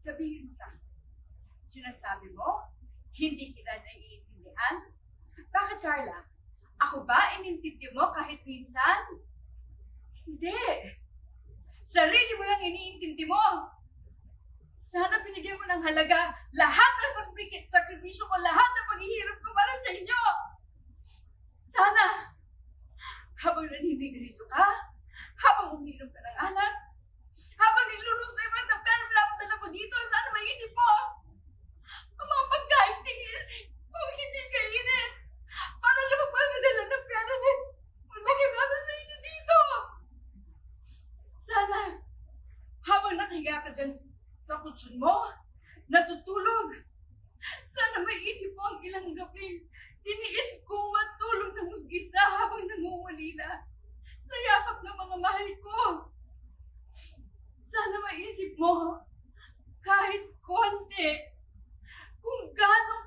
Sabihin mo sa akin, sinasabi mo, hindi kita naiintindihan? Bakit, Carla? Ako ba inintindi mo kahit minsan? Hindi. Sarili mo lang iniintindi mo. Sana binigyan mo ng halaga lahat ng sakripisyo ko, lahat ng paghihirap ko para sa inyo. Sana, habang naninigrito ka, habang uminom ka ng alak, habang nilulusay mo ng pera pinapatala ko dito, sana maisip mo ang mga pagkain tingin kung hindi kainin para lang magpapadala ng pera na malaki para sa inyo dito. Sana, habang nakahiga ka dyan sa kutsyon mo, natutulog, sana maisip ko ang ilang gabi. Tiniis kong matulog ng mag-isa habang nangungulila sa yakap ng mga mahal ko. Sana maisip mo, kahit konti, kung gaano